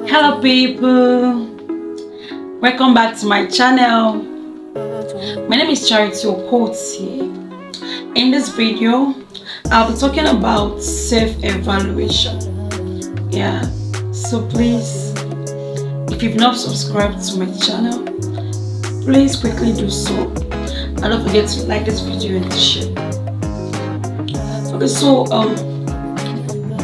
Hello people, welcome back to my channel. My name is Charity Okoti. In this video, I'll be talking about self-evaluation. Yeah, so please, if you've not subscribed to my channel, please quickly do so. And don't forget to like this video and to share. Okay, so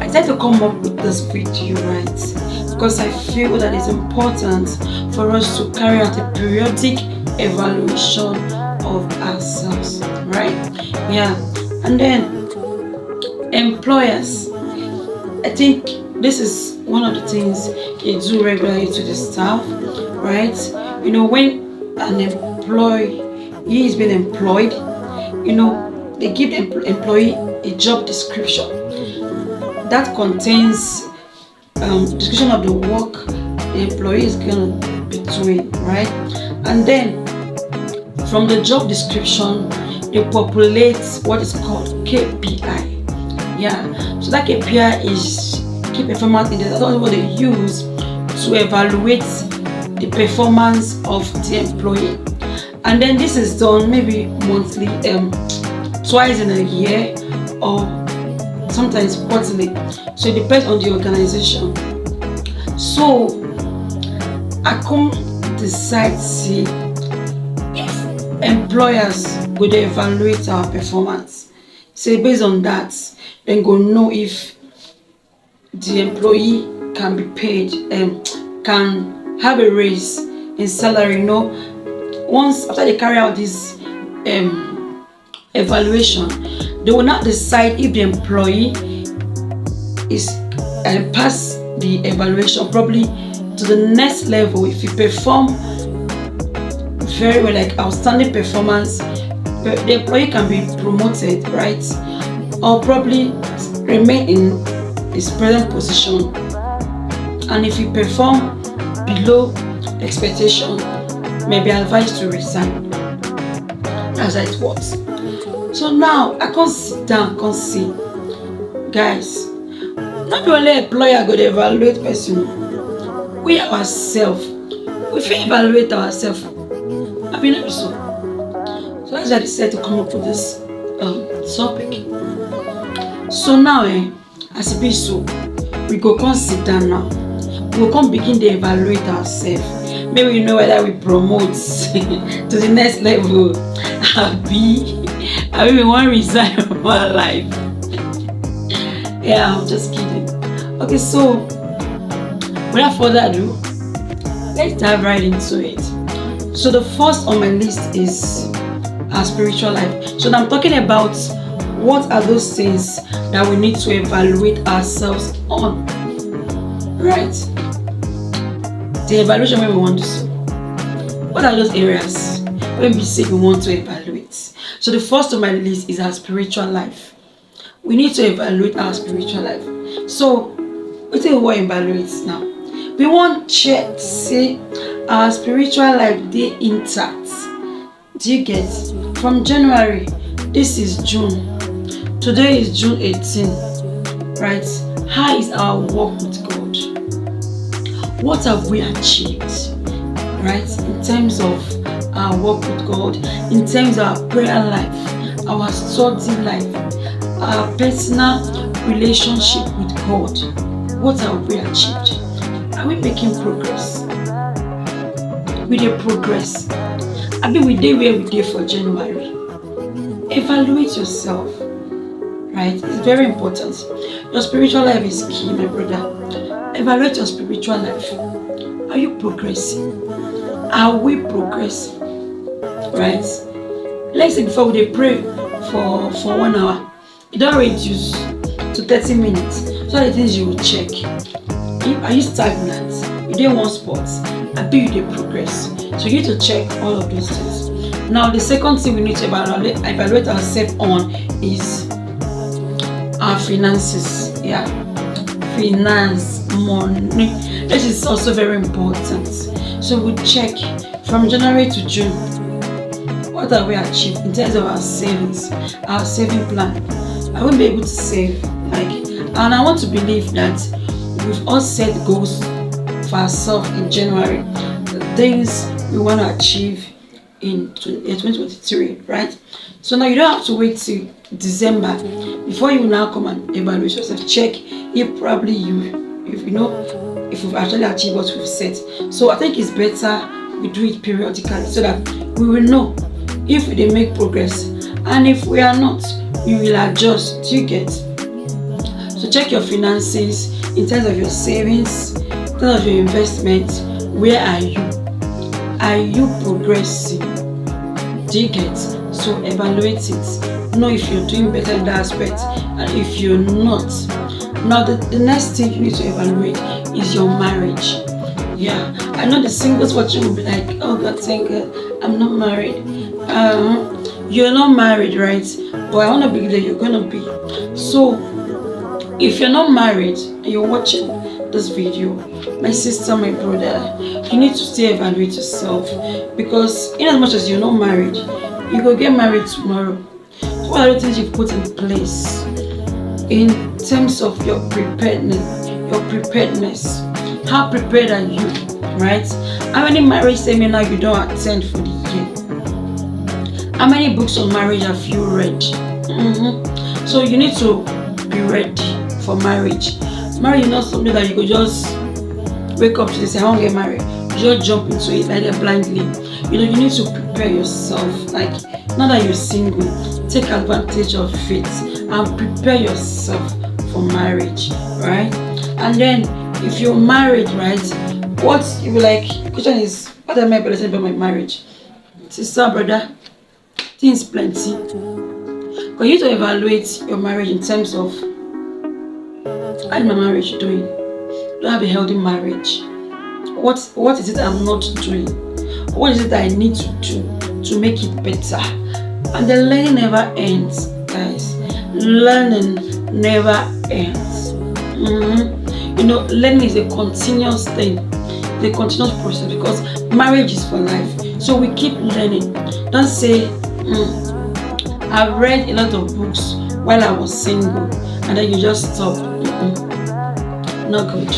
I decided to come up with this video, right? Because I feel that it's important for us to carry out a periodic evaluation of ourselves, right? Yeah, and then employers, I think this is one of the things they do regularly to the staff, right? You know, when an employee is being employed, you know, they give the employee a job description that contains description of the work the employee is going to be doing, right? And then from the job description, they populate what is called KPI. Yeah, so that KPI is key performance index. That's what they use to evaluate the performance of the employee. And then this is done maybe monthly, twice in a year, or sometimes quarterly. So it depends on the organization. So I come decide see if employers would evaluate our performance. So based on that, then go know if the employee can be paid and can have a raise in salary. You know, once after they carry out this evaluation, they will not decide if the employee is pass the evaluation probably to the next level. If you perform very well, like outstanding performance, the employee can be promoted, right? Or probably remain in his present position. And if you perform below expectation, may be advised to resign. That's how it works. So now I can sit down, can see, guys, not only employer go to evaluate person, we ourselves, we fit evaluate ourselves. I mean, so that's why I decided to come up with this topic. So now, as it be so, we go come sit down now. We go come begin to evaluate ourselves. Maybe we know whether we promote to the next level. I mean, we want to resign from our life. Yeah, I'm just kidding. Okay, so without further ado, let's dive right into it. So the first on my list is our spiritual life. So now I'm talking about what are those things that we need to evaluate ourselves on, right? The evaluation when we want to do. What are those areas when we say we want to evaluate? So the first on my list is our spiritual life. We need to evaluate our spiritual life. So what do we want to evaluate now? We want to check to see our spiritual life dey intact. Do you get? From January, this is June. Today is June 18, right? How is our walk with God? What have we achieved, right? In terms of our walk with God, in terms of our prayer life, our study life, our personal relationship with God. What have we achieved? Are we making progress? We dey progress. I mean, we dey where we dey for January. Evaluate yourself, right? It's very important. Your spiritual life is key, my brother. Evaluate your spiritual life. Are you progressing? Are we progressing? Right? Let's say before we dey pray for 1 hour, it don't reduce to 30 minutes. So the things you will check. Are you stagnant? You dey one spot. I think you dey progress. So you need to check all of those things. Now the second thing we need to evaluate ourselves on is our finances. Yeah, finance, money. This is also very important. So we check from January to June. What have we achieved in terms of our savings, our saving plan? I won't be able to save, and I want to believe that we've all set goals for ourselves in January, the things we want to achieve in 2023, right? So now you don't have to wait till December before you now come and evaluate yourself. Check if probably if you've actually achieved what we've set. So I think it's better we do it periodically so that we will know if we didn't make progress, and if we are not, you will adjust. Do you get? So check your finances in terms of your savings, in terms of your investment. Where are you? Are you progressing? Do you get? So evaluate it. Know if you're doing better in that aspect, and if you're not. Now the next thing you need to evaluate is your marriage. Yeah, I know the singles watching will be like, oh God, thank God, I'm not married. You're not married, right? But I want to believe that you're gonna be. So if you're not married and you're watching this video, my sister, my brother, you need to still evaluate yourself, because in as much as you're not married, you go get married tomorrow. So what are the things you've put in place in terms of your preparedness? How prepared are you, right? How many marriage seminars you don't attend for the year? How many books on marriage have you read? So you need to be ready for marriage. Marriage is not something that you could just wake up to and say, I want to get married. You just jump into it like that blindly. You need to prepare yourself. Like, now that you're single, take advantage of it and prepare yourself for marriage, right? And then if you're married, right, what you will like, question is, what am I blessed about my marriage? Sister, brother, things plenty. But you need to evaluate your marriage in terms of, how is my marriage doing? Do I have a healthy marriage? What is it I'm not doing? What is it that I need to do to make it better? And the learning never ends, guys. Learning never ends. Learning is a continuous thing, the continuous process, because marriage is for life. So we keep learning. Don't say, I've read a lot of books while I was single, and then you just stop. Not good.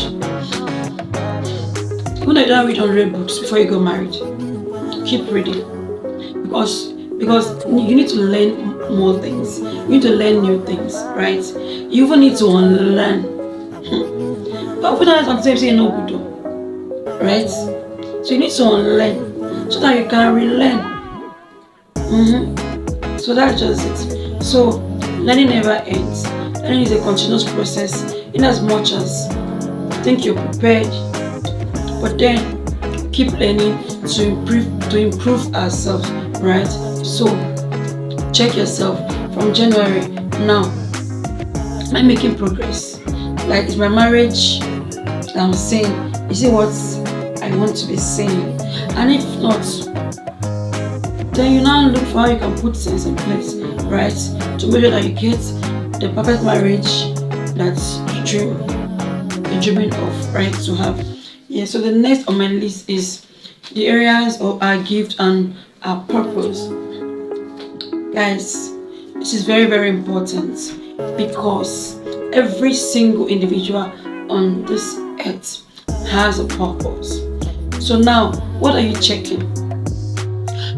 Even though you don't read 100 books before you go married, keep reading, because you need to learn more things. You need to learn new things, right? You even need to unlearn. But we don't have to say no good, right? So you need to unlearn so that you can relearn. So that's just it. So learning never ends. Learning is a continuous process. In as much as think you're prepared, but then keep learning to improve ourselves, right? So check yourself from January. Now, am I making progress? Like, is my marriage that I'm saying, is it what I want to be saying? And if not, then you now look for how you can put things in place, right? To make sure that you get the perfect marriage that you're dreaming of, right? To have. Yeah, so the next on my list is the areas of our gift and our purpose. Guys, this is very, very important, because every single individual on this earth has a purpose. So now, what are you checking?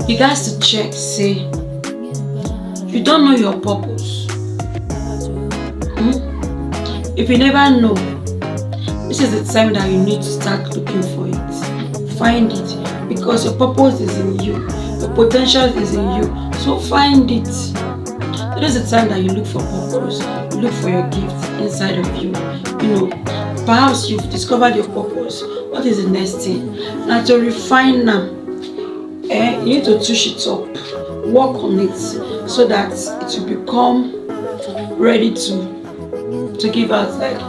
You guys to check, say, you don't know your purpose. If you never know, this is the time that you need to start looking for it. Find it, because your purpose is in you. Your potential is in you. So find it. So this is the time that you look for purpose. You look for your gift inside of you. Perhaps you've discovered your purpose. What is the next thing? Now to refine them, you need to touch it up. Work on it so that it will become ready to give out, like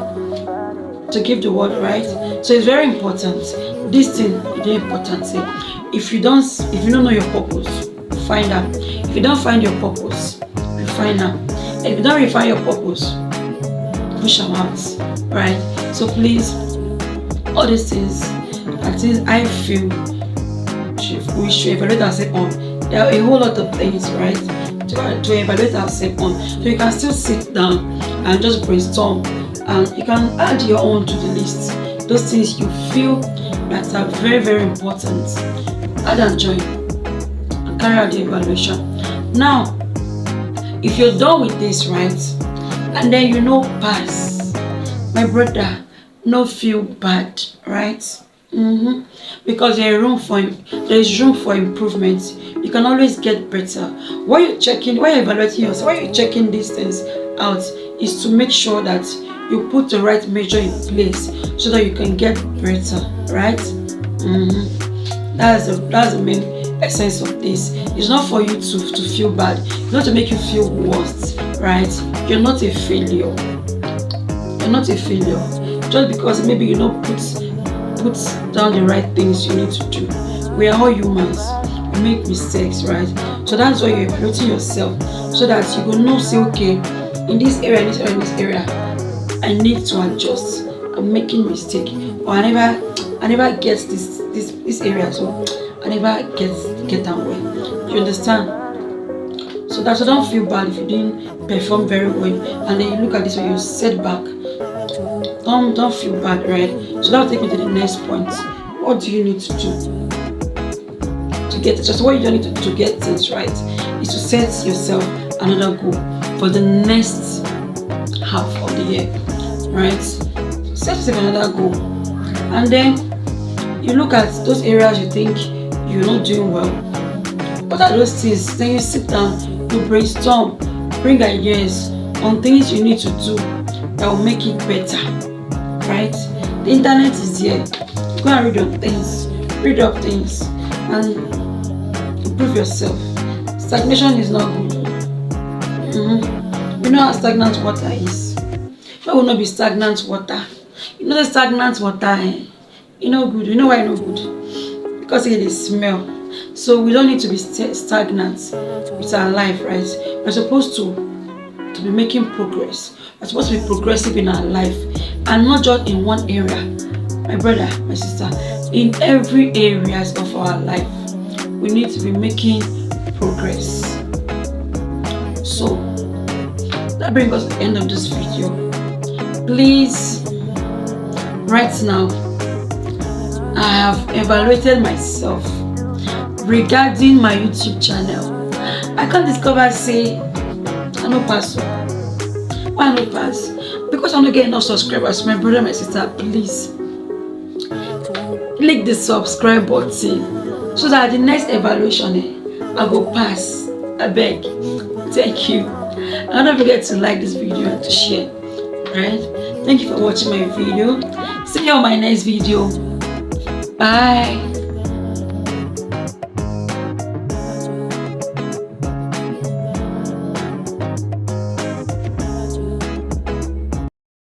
to give the word, right? So it's very important. This thing is very important. If you don't know your purpose, find out. If you don't find your purpose, refine out. If you don't refine your purpose, push them out, right? So please, all these things are things I feel we should evaluate ourselves on. There are a whole lot of things, right, to evaluate ourselves on. So you can still sit down and just brainstorm, and you can add your own to the list those things you feel that are very, very important. Add and join and carry out the evaluation. Now, if you're done with this, right, and then you know pass, my brother, no feel bad, right? Because there is room for improvement. You can always get better. While you're evaluating yourself, while you're checking these things out, is to make sure that you put the right measure in place so that you can get better, right? That's the main essence of this. It's not for you to feel bad, it's not to make you feel worse, right? You're not a failure. You're not a failure. Just because maybe you don't put down the right things you need to do. We are all humans. We make mistakes, right? So that's why you're evaluating yourself, so that you will know, say, okay, in this area, I need to adjust. I'm making mistake, or I never get this area, so I never get that way. You understand? So that you don't feel bad if you didn't perform very well, and then you look at this when you set back. Don't feel bad, right? So that will take me to the next point. What do you need to do to get it? Just what you need to get things right is to set yourself another goal for the next half of the year, right? Set yourself another goal, and then you look at those areas you think you're not doing well. What are those things? Then you sit down, you brainstorm, bring ideas on things you need to do that will make it better, right? The internet is here. Go and read up things, and improve yourself. Stagnation is not good. You know how stagnant water is. Why will not be stagnant water? You know the stagnant water, you know good. You know why no good? Because it is smell. So we don't need to be stagnant with our life, right? We're supposed to be making progress. We're supposed to be progressive in our life, and not just in one area. My brother, my sister, in every areas of our life, we need to be making progress. So that brings us to the end of this video. Please, right now, I have evaluated myself regarding my YouTube channel. I can't discover, say, I no pass. Why no pass? Because I'm not getting enough subscribers. My brother, my sister, please click the subscribe button so that the next evaluation I go pass. I beg. Thank you. And don't forget to like this video and to share. Right? Thank you for watching my video. See you on my next video. Bye.